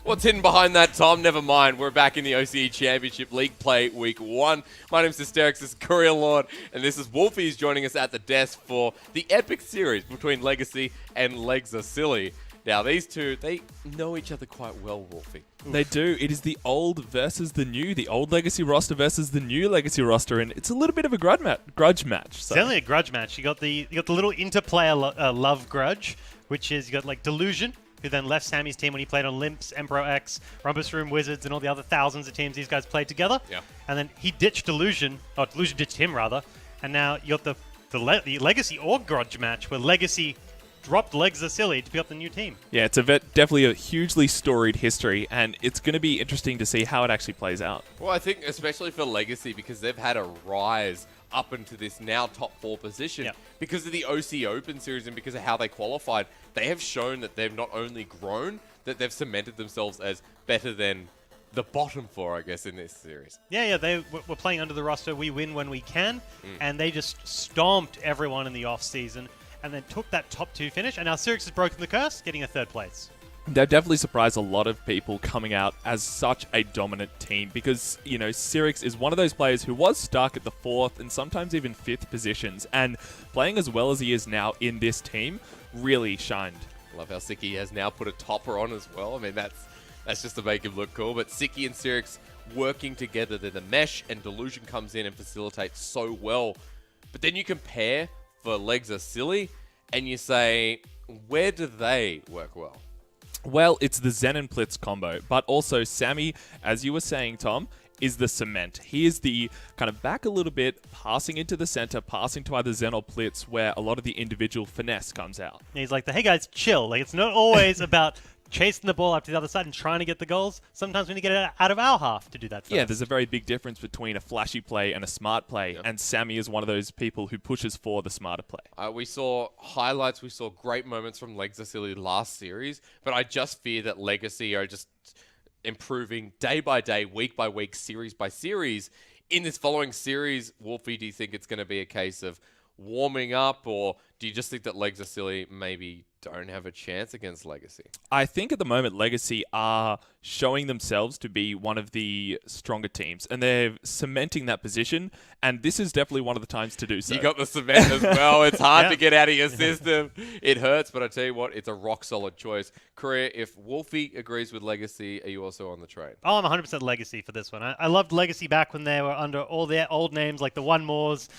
What's hidden behind that, Tom? Never mind. We're back in the OCE Championship League Play Week 1. My name's Hysterix, this is Courier Lord, and this is Wolfie's joining us at the desk for the epic series between Legacy and Legs Are Silly. Now, these two, they know each other quite well, Wolfie. They do. It is the old versus the new, the old Legacy roster versus the new Legacy roster, and it's a little bit of a grudge match. So. Certainly a grudge match. You got the little interplayer love grudge, which is you got like Delusion, who then left Sammy's team when he played on Limps, Emperor X, Rumpus Room Wizards, and all the other thousands of teams these guys played together. Yeah. And then he ditched Delusion, or Delusion ditched him rather, and now you got the Legacy or grudge match where Legacy dropped Legs Are Silly to pick up the new team. Yeah, it's definitely a hugely storied history, and it's going to be interesting to see how it actually plays out. Well, I think especially for Legacy, because they've had a rise up into this now top 4 position because of the OCE Open Series and because of how they qualified. They have shown that they've not only grown, that they've cemented themselves as better than the bottom 4, I guess, in this series. Yeah, they were playing under the roster, we win when we can, and they just stomped everyone in the off-season and then took that top 2 finish, and now Sirix has broken the curse, getting a 3rd place. They've definitely surprised a lot of people coming out as such a dominant team because, you know, Sirix is one of those players who was stuck at the 4th and sometimes even 5th positions, and playing as well as he is now in this team really shined. Love how Siki has now put a topper on as well. I mean, that's just to make him look cool, but Siki and Sirix working together, the mesh and Delusion comes in and facilitates so well. But then you compare for Legs Are Silly and you say, where do they work well? Well, it's the Zen and Plitz combo, but also Sammy, as you were saying, Tom, is the cement. He is the kind of back a little bit, passing into the center, passing to either Zen or Plitz, where a lot of the individual finesse comes out. And he's like, hey guys, chill. Like, it's not always about chasing the ball up to the other side and trying to get the goals. Sometimes we need to get it out of our half to do that first. Yeah, there's a very big difference between a flashy play and a smart play, and Sammy is one of those people who pushes for the smarter play. We saw highlights, we saw great moments from Legs Are Silly last series, but I just fear that Legacy are just improving day by day, week by week, series by series. In this following series, Wolfie, do you think it's going to be a case of warming up, or do you just think that Legs Are Silly maybe don't have a chance against Legacy? I think at the moment Legacy are showing themselves to be one of the stronger teams, and they're cementing that position, and this is definitely one of the times to do so. You got the cement as well. It's hard to get out of your system. It hurts, but I tell you what, it's a rock-solid choice. Korea, if Wolfie agrees with Legacy, are you also on the train? Oh, I'm 100% Legacy for this one. I loved Legacy back when they were under all their old names, like the One Mores,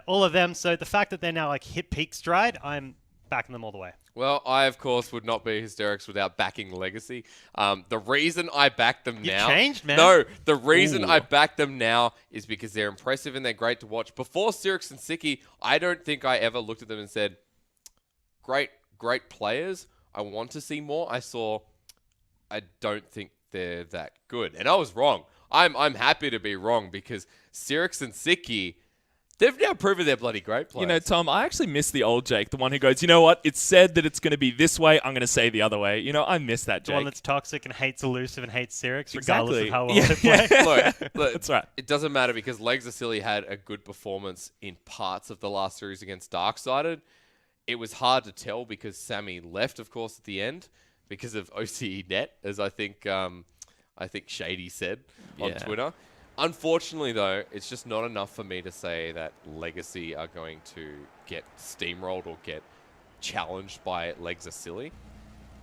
all of them. So the fact that they're now like hit peak stride, I'm backing them all the way. Well, I, of course, would not be Hysterix without backing Legacy. The reason I back them now... You changed, man. No, the reason I back them now is because they're impressive and they're great to watch. Before Sirix and Siki, I don't think I ever looked at them and said, great players. I want to see more. I don't think they're that good. And I was wrong. I'm happy to be wrong because Sirix and Siki... they've now proven they're bloody great players. You know, Tom, I actually miss the old Jake, the one who goes, you know what, it's said that it's going to be this way, I'm going to say the other way. You know, I miss that Jake. The one that's toxic and hates Elusive and hates Sirix, regardless of how well they play. Look, that's right. It doesn't matter because Legs Are Silly had a good performance in parts of the last series against Darksided. It was hard to tell because Sammy left, of course, at the end because of OCE net, as I think Shady said on Twitter. Unfortunately, though, it's just not enough for me to say that Legacy are going to get steamrolled or get challenged by Legs Are Silly.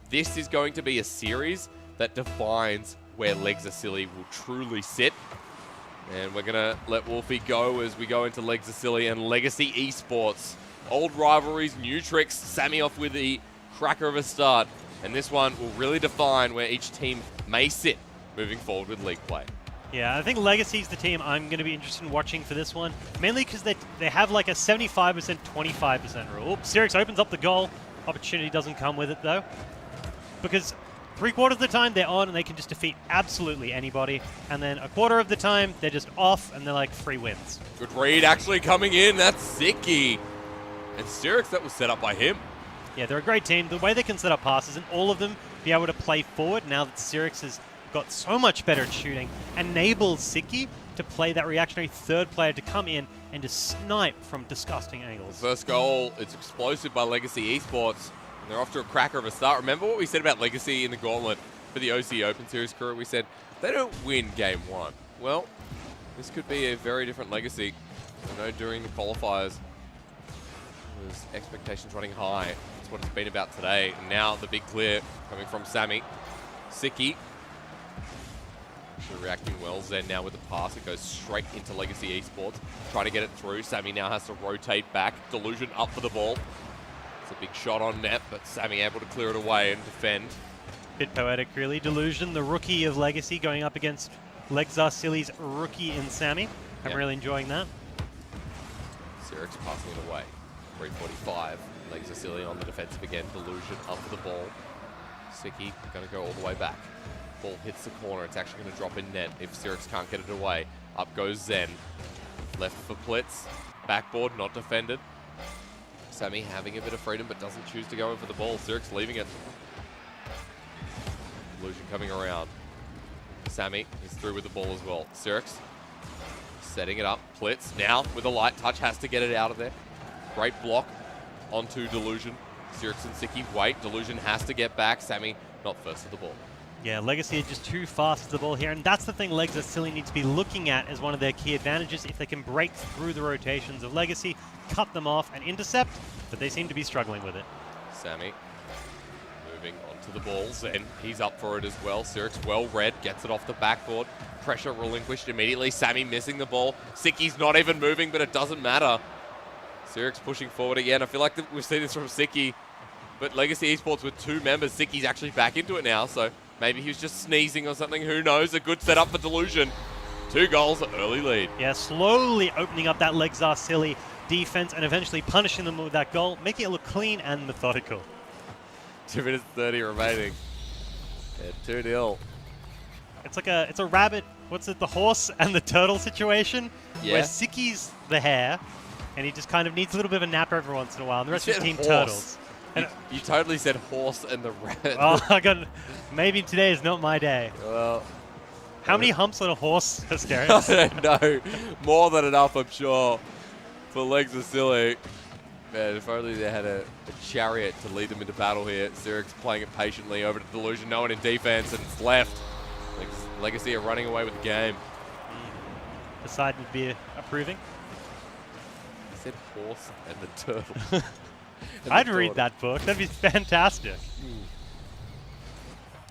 This is going to be a series that defines where Legs Are Silly will truly sit. And we're going to let Wolfie go as we go into Legs Are Silly and Legacy Esports. Old rivalries, new tricks, Sammy off with the cracker of a start. And this one will really define where each team may sit moving forward with league play. Yeah, I think Legacy's the team I'm going to be interested in watching for this one, mainly because they have like a 75%, 25% rule. Sirix opens up the goal. Opportunity doesn't come with it, though, because 3/4 of the time they're on and they can just defeat absolutely anybody, and then 1/4 of the time they're just off and they're like free wins. Good read actually coming in. That's Siki. And Sirix, that was set up by him. Yeah, they're a great team. The way they can set up passes and all of them be able to play forward now that Sirix has got so much better at shooting, enables Siki to play that reactionary third player to come in and to snipe from disgusting angles. First goal, it's explosive by Legacy Esports, and they're off to a cracker of a start. Remember what we said about Legacy in the gauntlet? for the OCE Open Series crew. We said, they don't win game 1. Well, this could be a very different legacy. I know during the qualifiers, there's expectations running high. That's what it's been about today. And now the big clear coming from Sammy. Siki. Actually reacting well. Zen now with the pass. It goes straight into Legacy Esports. Trying to get it through. Sammy now has to rotate back. Delusion up for the ball. It's a big shot on net, but Sammy able to clear it away and defend. Bit poetic, really. Delusion, the rookie of Legacy, going up against Legzarsili's rookie in Sammy. I'm really enjoying that. Sirix passing it away. 3:45. Legzarsili on the defensive again. Delusion up for the ball. Siki going to go all the way back. Ball hits the corner. It's actually going to drop in net if Sirix can't get it away. Up goes Zen. Left for Plitz. Backboard, not defended. Sammy having a bit of freedom, but doesn't choose to go in for the ball. Sirix leaving it. Delusion coming around. Sammy is through with the ball as well. Sirix setting it up. Plitz now with a light touch has to get it out of there. Great block onto Delusion. Sirix and Siki wait. Delusion has to get back. Sammy not first to the ball. Yeah, Legacy are just too fast to the ball here, and that's the thing Legzarsili need to be looking at as one of their key advantages. If they can break through the rotations of Legacy, cut them off and intercept, but they seem to be struggling with it. Sammy moving onto the balls, and he's up for it as well. Sirix well read, gets it off the backboard. Pressure relinquished immediately. Sammy missing the ball. Siki's not even moving, but it doesn't matter. Sirix pushing forward again. I feel like we've seen this from Siki, but Legacy Esports with 2 members, Siki's actually back into it now, so maybe he was just sneezing or something. Who knows? A good setup for Delusion. 2 goals, early lead. Yeah, slowly opening up that Legzarsili defense and eventually punishing them with that goal, making it look clean and methodical. 2 minutes 30 remaining. Yeah, 2-0. It's like it's a rabbit, what's it, the horse and the turtle situation? Yeah. Where Siki's the hare, and he just kind of needs a little bit of a nap every once in a while, and the rest of the team horse. turtles. You totally said horse and the rabbit. Oh, maybe today is not my day. Well, how many humps on a horse, Asterius? I don't know. More than enough, I'm sure, for Legzarsili. Man, if only they had a chariot to lead them into battle here. Sirix playing it patiently over to Delusion. No one in defense, and it's left. Legacy are running away with the game. The side would be approving. I said horse and the turtle. I'd read that book. That'd be fantastic.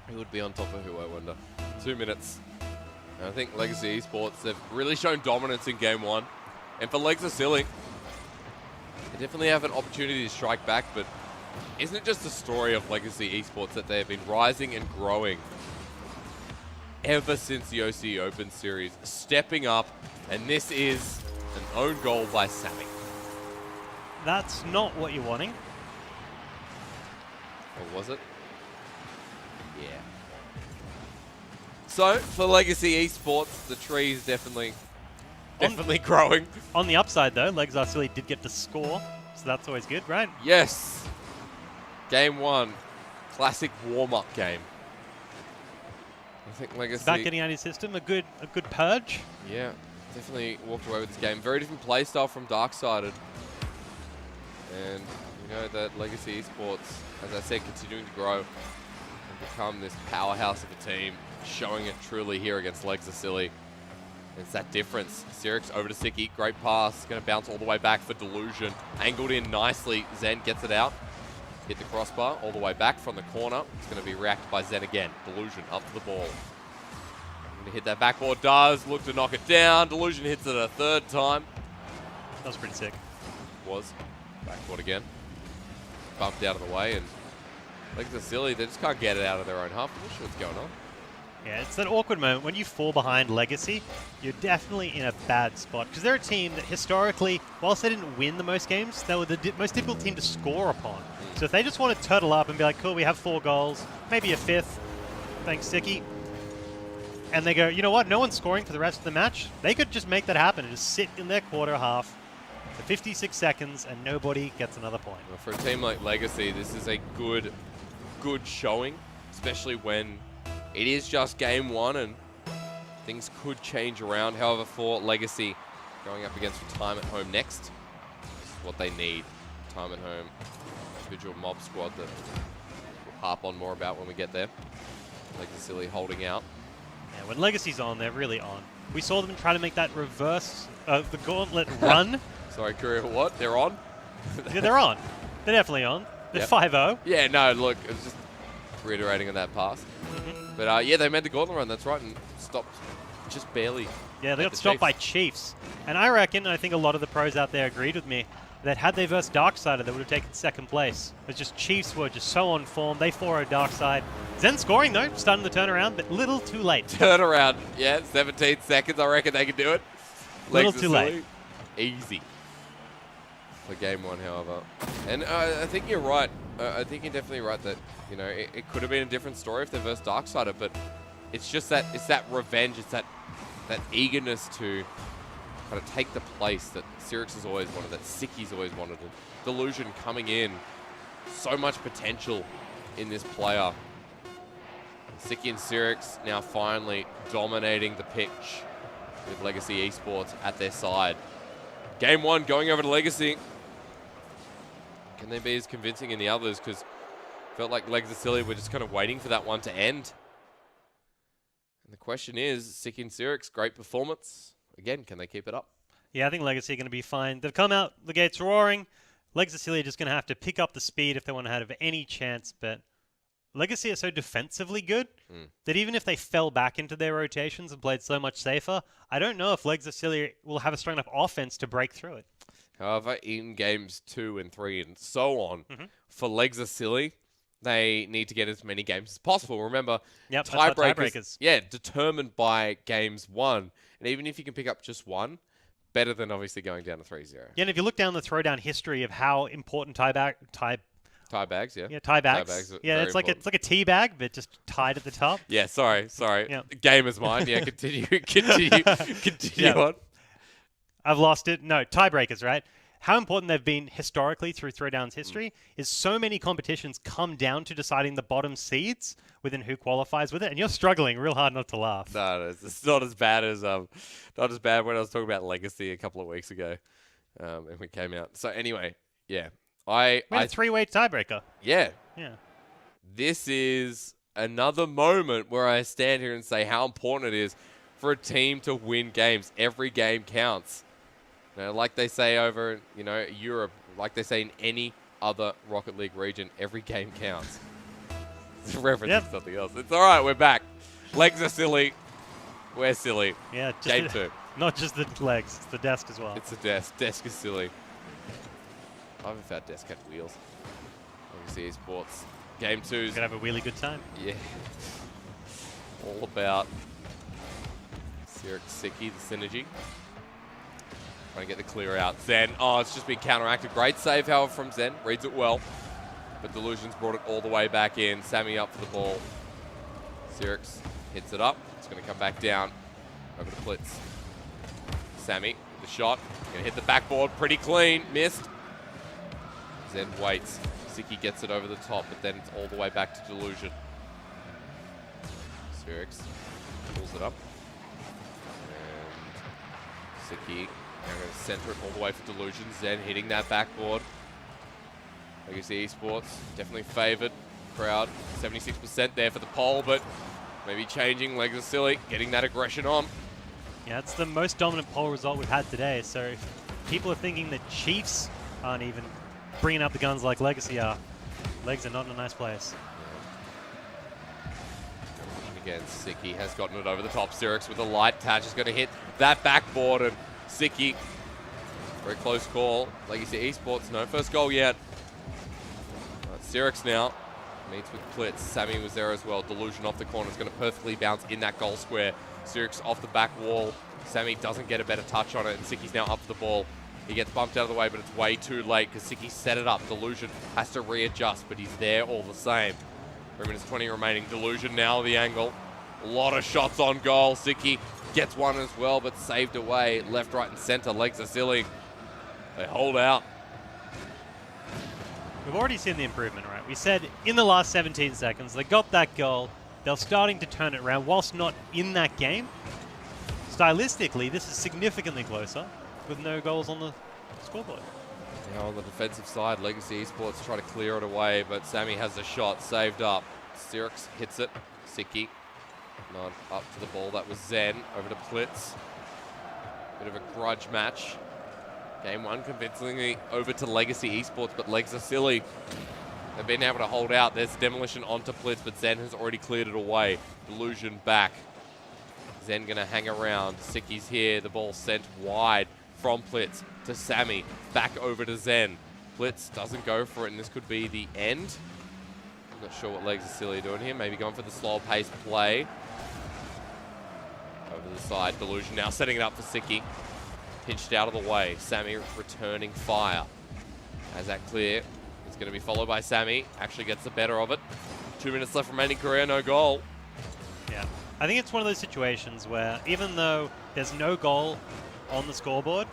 Who would be on top of who, I wonder? 2 minutes. And I think Legacy Esports have really shown dominance in game 1. And for Legzarsili, they definitely have an opportunity to strike back, but isn't it just the story of Legacy Esports that they have been rising and growing ever since the OCE Open Series, stepping up, and this is an own goal by Sammy. That's not what you're wanting. Or was it? Yeah. So, for Legacy Esports, the tree is definitely growing. On the upside, though, Legzarsili did get the score, so that's always good, right? Yes. Game 1. Classic warm-up game. I think Legacy... About getting out of his system, a good purge. Yeah, definitely walked away with this game. Very different playstyle from Darksided. And you know that Legacy Esports, as I said, continuing to grow and become this powerhouse of a team, showing it truly here against Legzarsili. It's that difference. Sirix over to Siki, great pass, going to bounce all the way back for Delusion. Angled in nicely, Zen gets it out. Hit the crossbar, all the way back from the corner. It's going to be reacted by Zen again. Delusion up to the ball. Going to hit that backboard, does, look to knock it down. Delusion hits it a 3rd time. That was pretty sick. Was. Backboard again. Bumped out of the way, and Legzarsili, they just can't get it out of their own half. I'm not sure what's going on. Yeah, it's that awkward moment. When you fall behind Legacy, you're definitely in a bad spot. Because they're a team that historically, whilst they didn't win the most games, they were the most difficult team to score upon. So if they just want to turtle up and be like, cool, we have 4 goals, maybe a 5th, thanks Siki, and they go, you know what, no one's scoring for the rest of the match, they could just make that happen and just sit in their quarter half for 56 seconds and nobody gets another point. Well, for a team like Legacy, this is a good showing, especially when it is just game 1 and things could change around. However, for Legacy, going up against Time at Home next, this is what they need. Time at Home, individual mob squad that we'll harp on more about when we get there. Legacy holding out. Yeah, when Legacy's on, they're really on. We saw them try to make that reverse, the gauntlet run. Sorry, Courier, what? They're on? Yeah, they're on. They're definitely on. They're 5-0. Yeah, no, look, it was just reiterating on that pass. But yeah, they made the gauntlet run, that's right, and stopped just barely. Yeah, they got stopped by Chiefs. And I reckon, and I think a lot of the pros out there agreed with me, that had they versed Darksider, they would have taken second place. It's just Chiefs were just so on form. They 4-0 Darkside. Zen scoring, though, starting the turnaround, but little too late. Turnaround, yeah, 17 seconds, I reckon they can do it. Little too late. Easy. For game one, however. And I think you're right. I think you're definitely right that, you know, it could have been a different story if they versed Darksider, but it's just that, it's that revenge, it's that eagerness to kind of take the place that Sirix has always wanted, that Siki's always wanted. Delusion coming in. So much potential in this player. Siki and Sirix now finally dominating the pitch with Legacy Esports at their side. Game one going over to Legacy. Can they be as convincing in the others? Because felt like Legacy were just kind of waiting for that one to end. And the question is, Siki and Sirix, great performance. Again, can they keep it up? Yeah, I think Legacy are going to be fine. They've come out, the gates roaring. Legacy are just going to have to pick up the speed if they want to have any chance, but Legacy are so defensively good that even if they fell back into their rotations and played so much safer, I don't know if Legacy will have a strong enough offense to break through it. However, in games 2 and 3 and so on, for Legacy, they need to get as many games as possible. Remember, tiebreakers, determined by games 1. And even if you can pick up just one, better than obviously going down to 3-0. Yeah, and if you look down the Throwdown history of how important tie bags, yeah. Yeah, tie bags. Yeah, it's important. like a tea bag, but just tied at the top. Yeah, sorry. Yeah. Gamer's mind. Yeah, continue on. I've lost it. No, tiebreakers, right? How important they've been historically through Throwdown's history is so many competitions come down to deciding the bottom seeds within who qualifies with it, and you're struggling real hard not to laugh. No, it's not as bad as when I was talking about Legacy a couple of weeks ago, and we came out. So anyway, yeah, We had a three-way tiebreaker. Yeah. This is another moment where I stand here and say how important it is for a team to win games. Every game counts. You know, like they say over, Europe, like they say in any other Rocket League region, every game counts. It's referencing something else. It's all right, we're back. Legs are silly. We're silly. Yeah, game 2. Not just the legs, it's the desk as well. It's the desk. Desk is silly. I haven't found desk had wheels. Obviously, Esports. Game 2 is gonna have a really good time. Yeah. All about Sirix Siki, the synergy. Trying to get the clear out. Zen, it's just been counteracted. Great save, however, from Zen. Reads it well. But Delusion's brought it all the way back in. Sammy up for the ball. Sirix hits it up. It's going to come back down. Over to Blitz. Sammy, the shot. Going to hit the backboard. Pretty clean. Missed. Zen waits. Siki gets it over the top, but then it's all the way back to Delusion. Sirix pulls it up. And Siki now going to center it all the way for Delusion. Zen hitting that backboard. Legacy Esports definitely favored. Crowd 76% there for the poll, but maybe changing. Legacy getting that aggression on. Yeah, it's the most dominant poll result we've had today. So if people are thinking that Chiefs aren't even bringing up the guns like Legacy are, Legs are not in a nice place. Again, Siki has gotten it over the top. Sirix with a light touch is going to hit that backboard, and Siki, very close call. Legacy Esports, no first goal yet. Sirix now meets with Plitz. Sammy was there as well. Delusion off the corner is going to perfectly bounce in that goal square. Sirix off the back wall. Sammy doesn't get a better touch on it, and Siki's now up for the ball. He gets bumped out of the way, but it's way too late because Siki set it up. Delusion has to readjust, but he's there all the same. 3 minutes 20 remaining. Delusion now the angle. A lot of shots on goal. Siki gets one as well, but saved away. Left, right, and center. Legs are silly. They hold out. We've already seen the improvement, right? We said in the last 17 seconds, they got that goal. They're starting to turn it around whilst not in that game. Stylistically, this is significantly closer with no goals on the scoreboard. Now on the defensive side, Legacy Esports try to clear it away, but Sammy has the shot saved up. Sirix hits it. Siki, not up to the ball. That was Zen. Over to Plitz. Bit of a grudge match. Game 1 convincingly over to Legacy Esports, but legs are silly. They've been able to hold out. There's Demolition onto Plitz, but Zen has already cleared it away. Delusion back. Zen gonna hang around. Siki's here. The ball sent wide from Plitz to Sammy. Back over to Zen. Plitz doesn't go for it, and this could be the end. I'm not sure what legs are silly doing here. Maybe going for the slow pace play. Over the side. Delusion now setting it up for Siki. Pinched out of the way. Sammy returning fire. As that clear, it's going to be followed by Sammy. Actually gets the better of it. 2 minutes left remaining career, no goal. Yeah. I think it's one of those situations where even though there's no goal on the scoreboard,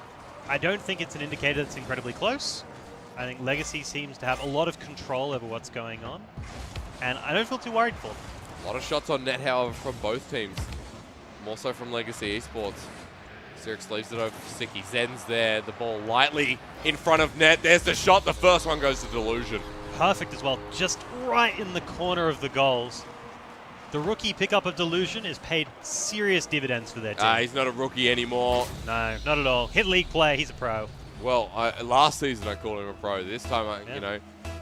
I don't think it's an indicator that's incredibly close. I think Legacy seems to have a lot of control over what's going on, and I don't feel too worried for them. A lot of shots on net, however, from both teams. More so from Legacy Esports. Sirix leaves it over for Siki. Zen's there, the ball lightly in front of net. There's the shot, the first one goes to Delusion. Perfect as well, just right in the corner of the goals. The rookie pickup of Delusion has paid serious dividends for their team. He's not a rookie anymore. No, not at all. Hit league player, he's a pro. Well, last season I called him a pro. This time, you know,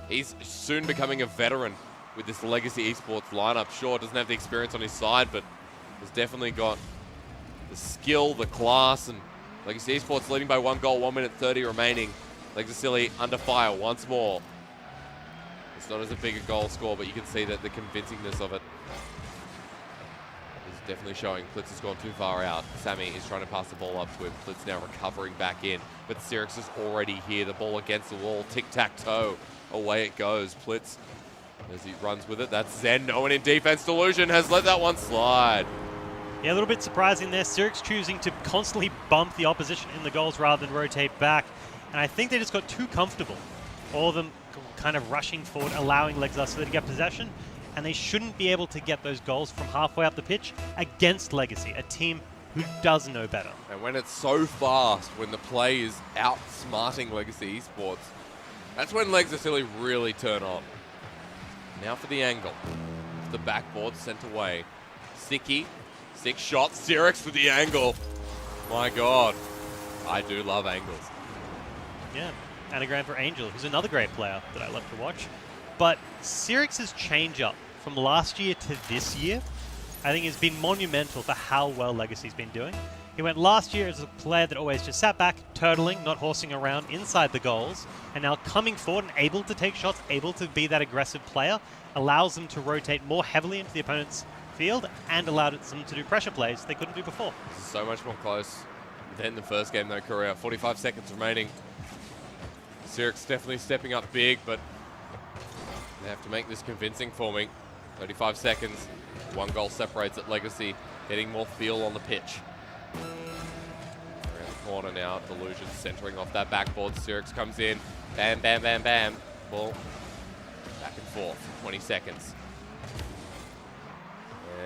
he's soon becoming a veteran with this Legacy Esports lineup. Sure, doesn't have the experience on his side, but has definitely got the skill, the class, and Legacy Esports leading by 1 goal, 1 minute 30 remaining. Legacy under fire once more. It's not as a big a goal score, but you can see that the convincingness of it is definitely showing. Plitz has gone too far out. Sammy is trying to pass the ball up to him. Plitz now recovering back in, but Sirix is already here. The ball against the wall, tic-tac-toe. Away it goes. Plitz, as he runs with it, that's Zen. No one in defense. Delusion has let that one slide. Yeah, a little bit surprising there. Sirix choosing to constantly bump the opposition in the goals rather than rotate back. And I think they just got too comfortable. All of them kind of rushing forward, allowing Legacy to get possession. And they shouldn't be able to get those goals from halfway up the pitch against Legacy, a team who does know better. And when it's so fast, when the play is outsmarting Legacy Esports, that's when Legacy really turn on. Now for the angle. The backboard sent away. Siki. 6 shots, Sirix with the angle. My God, I do love angles. Yeah, anagram for Angel, who's another great player that I love to watch. But Sirix's change-up from last year to this year, I think has been monumental for how well Legacy's been doing. He went last year as a player that always just sat back, turtling, not horsing around inside the goals, and now coming forward and able to take shots, able to be that aggressive player, allows them to rotate more heavily into the opponent's field and allowed them to do pressure plays they couldn't do before. So much more close than the first game though, Korea. 45 seconds remaining. Sirix definitely stepping up big, but they have to make this convincing for me. 35 seconds. 1 goal separates at Legacy, getting more feel on the pitch. Around the corner now, Delusion centering off that backboard. Sirix comes in. Bam, bam, bam, bam. Ball back and forth. 20 seconds.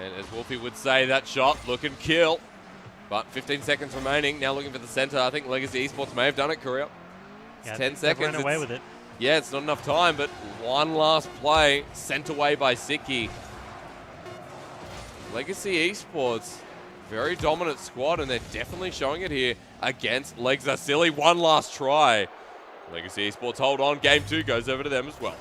And as Wolfie would say, that shot, look and kill. But 15 seconds remaining. Now looking for the center. I think Legacy Esports may have done it, Korea. It's 10 seconds. Ran away with it. Yeah, it's not enough time, but one last play sent away by Siki. Legacy Esports, very dominant squad, and they're definitely showing it here against Legs Are Silly. One last try. Legacy Esports hold on. Game 2 goes over to them as well.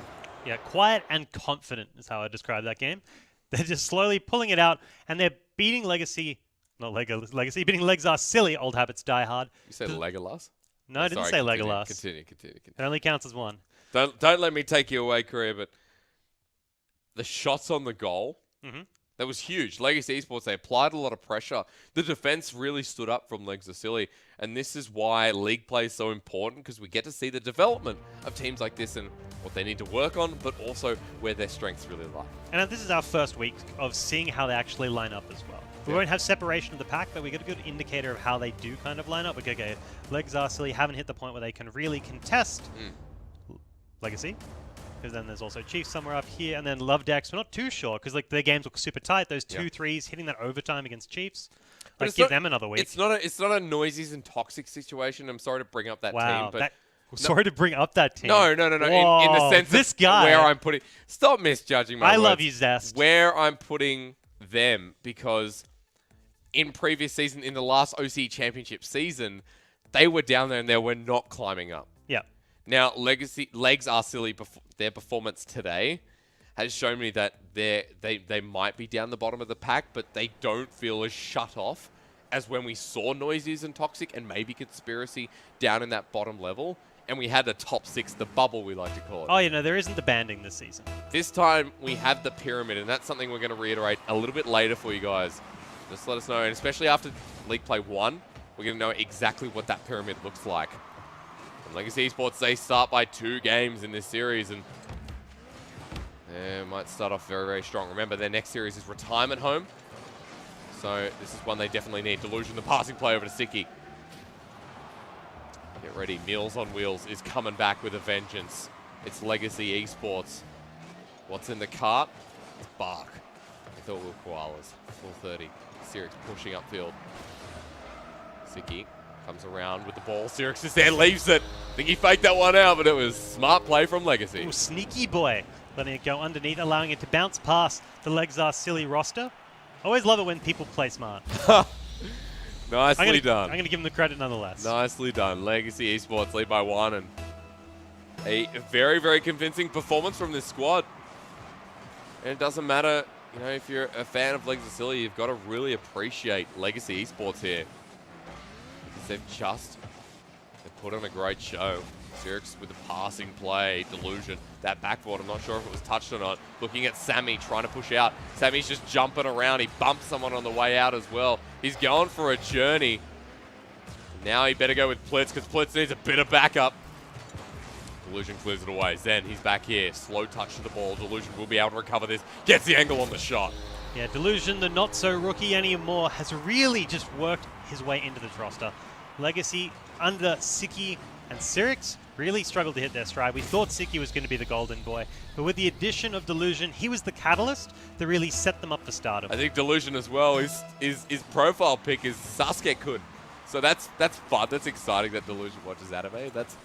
Yeah, quiet and confident is how I describe that game. They're just slowly pulling it out, and they're beating Legacy. Not Legacy, beating Legs Are Silly. Old habits die hard. You said Legolas? No, I didn't say Legolas. Continue. It only counts as one. Don't let me take you away, Korea, but the shots on the goal, that was huge. Legacy Esports, they applied a lot of pressure. The defense really stood up from Legs Are Silly, and this is why league play is so important, because we get to see the development of teams like this and what they need to work on, but also where their strengths really lie. And this is our first week of seeing how they actually line up as well. We won't have separation of the pack, but we get a good indicator of how they do kind of line up. Okay, Legs Are Silly haven't hit the point where they can really contest Legacy. Because then there's also Chiefs somewhere up here, and then Love Decks. We're not too sure, because like their games look super tight. Those 2-3s hitting that overtime against Chiefs. Like, give them another week. It's not a noisy and toxic situation. I'm sorry to bring up that team, but Sorry to bring up that team. No. In the sense this of guy. where I'm putting... Stop misjudging my words. love you, Zest. Where I'm putting them, because in previous season, in the last OCE Championship season, they were down there and they were not climbing up. Yeah. Now, Legs Are Silly, their performance today has shown me that they might be down the bottom of the pack, but they don't feel as shut off as when we saw Noises and Toxic and maybe Conspiracy down in that bottom level. And we had the top 6, the bubble we like to call it. Oh, there isn't the banding this season. This time we have the pyramid, and that's something we're going to reiterate a little bit later for you guys. Just let us know, and especially after League Play 1, we're going to know exactly what that pyramid looks like. And Legacy Esports, they start by 2 games in this series, and they might start off very, very strong. Remember, their next series is Retirement Home, so this is one they definitely need. Delusion, the passing play over to Siki. Get ready, Meals on Wheels is coming back with a vengeance. It's Legacy Esports. What's in the cart? It's Bark. I thought we were koalas. 4:30. Sirix pushing upfield. Siki comes around with the ball. Sirix is there, leaves it. I think he faked that one out, but it was smart play from Legacy. Ooh, sneaky boy. Letting it go underneath, allowing it to bounce past the Legs Are Silly roster. Always love it when people play smart. Nicely done. I'm going to give him the credit nonetheless. Nicely done. Legacy Esports lead by 1, and a very, very convincing performance from this squad. And it doesn't matter, if you're a fan of Legs Are Silly, you've got to really appreciate Legacy Esports here. Because they've put on a great show. Sirix with the passing play, Delusion. That backboard, I'm not sure if it was touched or not. Looking at Sammy, trying to push out. Sammy's just jumping around. He bumps someone on the way out as well. He's going for a journey. Now he better go with Plitz, because Plitz needs a bit of backup. Delusion clears it away. Zen, he's back here. Slow touch to the ball. Delusion will be able to recover this. Gets the angle on the shot. Yeah, Delusion, the not-so-rookie anymore, has really just worked his way into this roster. Legacy, under Siki and Sirix, really struggled to hit their stride. We thought Siki was going to be the golden boy, but with the addition of Delusion, he was the catalyst that really set them up for stardom. I think Delusion as well, his profile pick is Sasuke Kun. So that's fun. That's exciting that Delusion watches anime. That's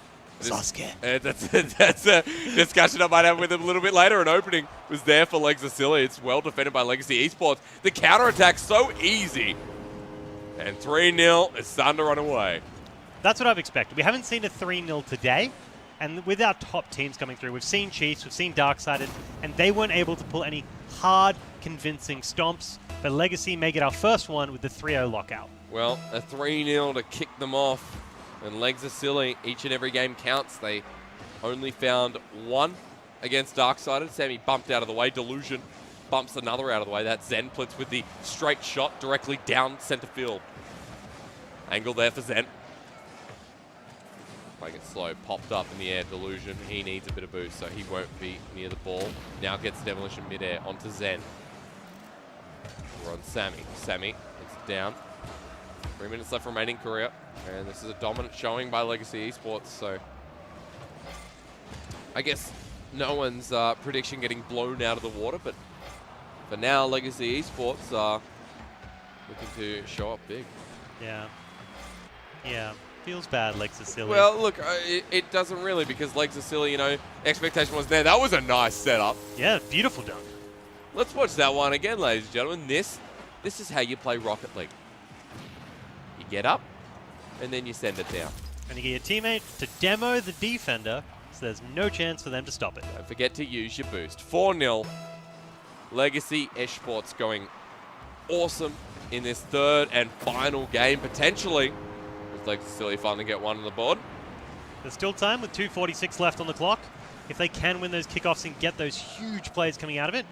Sasuke. That's a discussion I might have with him a little bit later. An opening was there for Legs Are Silly. It's well defended by Legacy Esports. The counterattack's so easy. And 3-0 is starting to run away. That's what I've expected. We haven't seen a 3-0 today, and with our top teams coming through, we've seen Chiefs, we've seen Darksided, and they weren't able to pull any hard, convincing stomps, but Legacy may get our first one with the 3-0 lockout. Well, a 3-0 to kick them off, and Legs Are Silly. Each and every game counts. They only found 1 against Darksided. Sammy bumped out of the way. Delusion bumps another out of the way. That's Zen Plitz with the straight shot directly down center field. Angle there for Zen. Playing it slow, popped up in the air. Delusion, he needs a bit of boost, so he won't be near the ball. Now gets Demolition midair onto Zen. We're on Sammy. Sammy, it's down. 3 minutes left remaining career, and this is a dominant showing by Legacy Esports, so I guess no one's prediction getting blown out of the water, but for now, Legacy Esports are looking to show up big. Yeah. Feels bad, Legs Are Silly. Well, look, it doesn't really, because Legs Are Silly, expectation was there. That was a nice setup. Yeah, beautiful dunk. Let's watch that one again, ladies and gentlemen. This is how you play Rocket League. You get up, and then you send it down. And you get your teammate to demo the defender, so there's no chance for them to stop it. Don't forget to use your boost. 4-0. Legacy Esports going awesome in this third and final game, potentially. Legs Are Silly finally get one on the board. There's still time with 2:46 left on the clock. If they can win those kickoffs and get those huge plays coming out of it.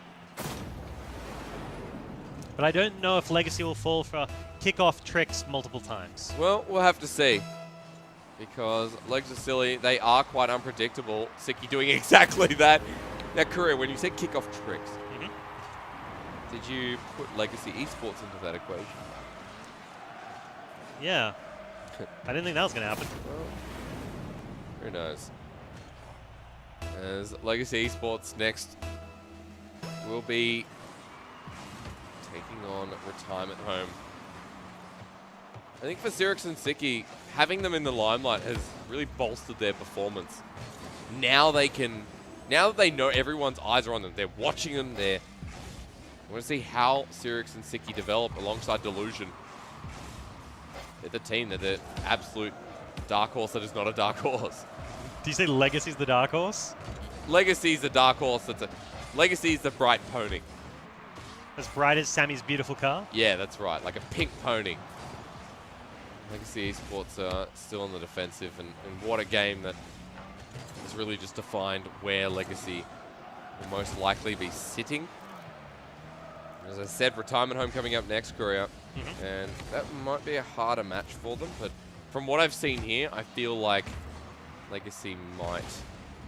But I don't know if Legacy will fall for kickoff tricks multiple times. Well, we'll have to see. Because Legs Are Silly, they are quite unpredictable. Siki doing exactly that. Now, Korea, when you said kickoff tricks, did you put Legacy Esports into that equation? Yeah. I didn't think that was going to happen. Well, who knows? As Legacy Esports next will be taking on Retirement Home. I think for Xerix and Siki, having them in the limelight has really bolstered their performance. Now that they know everyone's eyes are on them, they're watching them, I want to see how Xerix and Siki develop alongside Delusion. They're the team, they're the absolute dark horse that is not a dark horse. Do you say Legacy's the dark horse? Legacy's the dark horse, Legacy's the bright pony. As bright as Sammy's beautiful car? Yeah, that's right, like a pink pony. Legacy Esports are still on the defensive, and what a game that has really just defined where Legacy will most likely be sitting. As I said, retirement home coming up next, Korea, and that might be a harder match for them, but from what I've seen here, I feel like Legacy might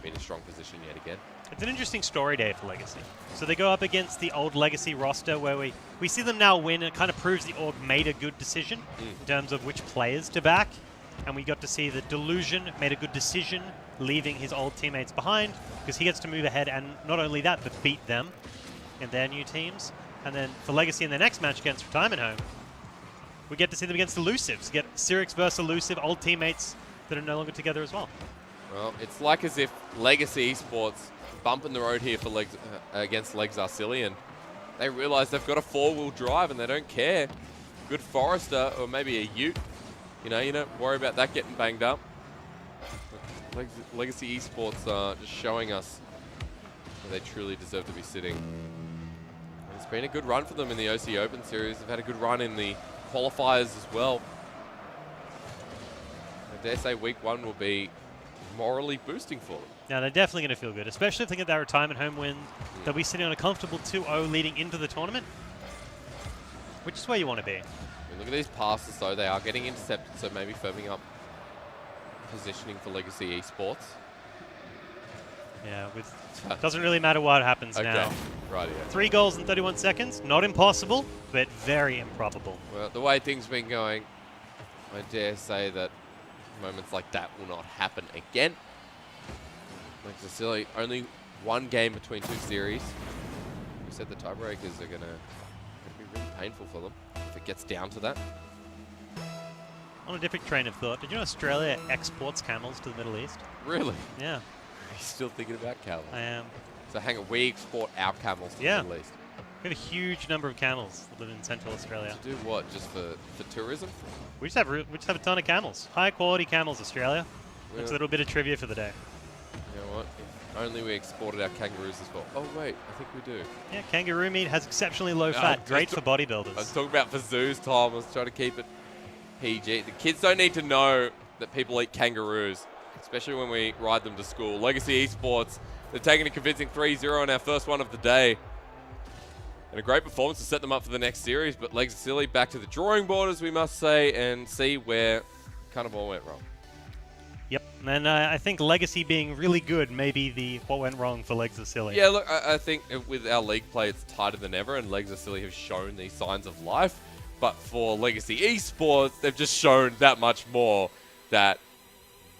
be in a strong position yet again. It's an interesting story day for Legacy. So they go up against the old Legacy roster where we see them now win. It kind of proves the org made a good decision in terms of which players to back. And we got to see that Delusion made a good decision leaving his old teammates behind because he gets to move ahead and not only that, but beat them in their new teams. And then for Legacy in their next match against Retirement Home, we get to see them against Elusives. Get Xerix versus Elusive, old teammates that are no longer together as well. Well, it's like as if Legacy Esports bumping the road here for against Legs Arcillion. They realize they've got a 4-wheel drive and they don't care. Good Forester or maybe a Ute. You don't worry about that getting banged up. Legacy Esports are just showing us where they truly deserve to be sitting. It's been a good run for them in the OCE Open Series. They've had a good run in the qualifiers as well. I dare say week 1 will be morally boosting for them. Yeah, they're definitely going to feel good, especially if they get that retirement home win. They'll be sitting on a comfortable 2-0 leading into the tournament, which is where you want to be. Look at these passes, though. They are getting intercepted, so maybe firming up positioning for Legacy Esports. Yeah, doesn't really matter what happens now. Right, yeah. 3 goals in 31 seconds. Not impossible, but very improbable. Well, the way things have been going, I dare say that moments like that will not happen again. Like Cecilia, only 1 game between 2 series. We said the tiebreakers are going to be really painful for them if it gets down to that. On a different train of thought, did you know Australia exports camels to the Middle East? Really? Yeah. Are you still thinking about camels? I am. So hang on, we export our camels to the Middle East. We have a huge number of camels that live in Central Australia. To do what? Just for tourism? We just have a ton of camels. High quality camels, Australia. Yeah. That's a little bit of trivia for the day. You know what? If only we exported our kangaroos as well. Oh wait, I think we do. Yeah, kangaroo meat has exceptionally low fat. Great for bodybuilders. I was talking about for zoos, Tom. I was trying to keep it PG. The kids don't need to know that people eat kangaroos, especially when we ride them to school. Legacy Esports, they're taking a convincing 3-0 in our first one of the day. And a great performance to set them up for the next series, but Legs Silly back to the drawing board, as we must say, and see where kind of all went wrong. Yep, and I think Legacy being really good may be what went wrong for Legs of Silly. Yeah, look, I think with our league play, it's tighter than ever, and Legs of Silly have shown these signs of life. But for Legacy Esports, they've just shown that much more that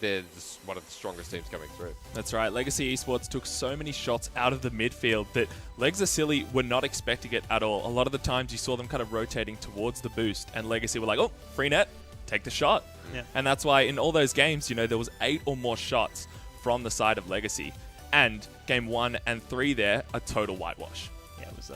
they're just one of the strongest teams coming through. That's right. Legacy Esports took so many shots out of the midfield that Legs of Silly were not expecting it at all. A lot of the times you saw them kind of rotating towards the boost, and Legacy were like, oh, free net, take the shot. Yeah. And that's why in all those games, there was 8 or more shots from the side of Legacy. And game 1 and 3 there, a total whitewash. Yeah, it was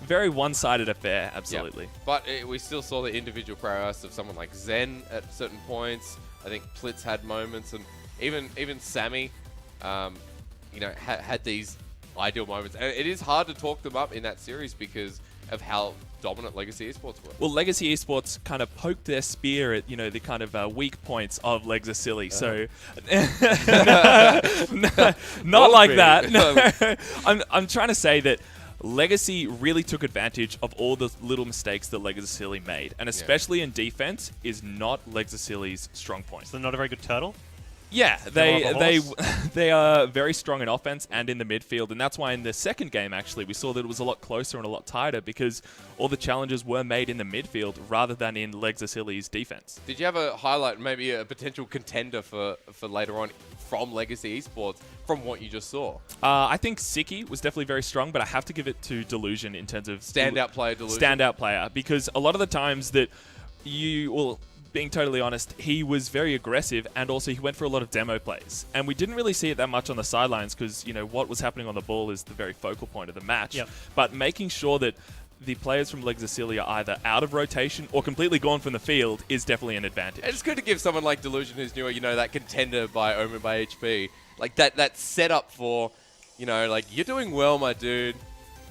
very one-sided affair, absolutely. Yeah. But we still saw the individual prowess of someone like Zen at certain points. I think Plitz had moments, and even Sammy, had these ideal moments. And it is hard to talk them up in that series because of how dominant Legacy Esports were. Well, Legacy Esports kind of poked their spear at, the kind of weak points of Legs of Silly. So, not like that. I'm trying to say that Legacy really took advantage of all the little mistakes that Legs of Silly made, and especially in defense is not Legs of Silly's strong point. So they're not a very good turtle? Yeah, they are very strong in offense and in the midfield, and that's why in the second game, actually, we saw that it was a lot closer and a lot tighter because all the challenges were made in the midfield rather than in Legs of Silly's defense. Did you have a highlight, maybe a potential contender for later on from Legacy Esports from what you just saw? I think Siki was definitely very strong, but I have to give it to Delusion in terms of standout player, Delusion. Standout player, because a lot of the times that being totally honest, he was very aggressive, and also he went for a lot of demo plays. And we didn't really see it that much on the sidelines because, what was happening on the ball is the very focal point of the match. Yep. But making sure that the players from Legs of Silly are either out of rotation or completely gone from the field is definitely an advantage. It's good to give someone like Delusion who's newer, that contender by Omen by HP, like that setup for, you're doing well, my dude.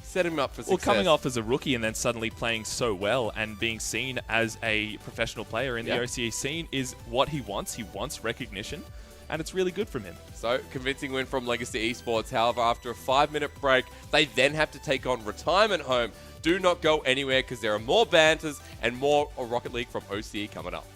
Set him up for success. Well, coming off as a rookie and then suddenly playing so well and being seen as a professional player in the OCE scene is what he wants. He wants recognition, and it's really good from him. So, convincing win from Legacy Esports. However, after a 5-minute break, they then have to take on Retirement Home. Do not go anywhere because there are more banters and more Rocket League from OCE coming up.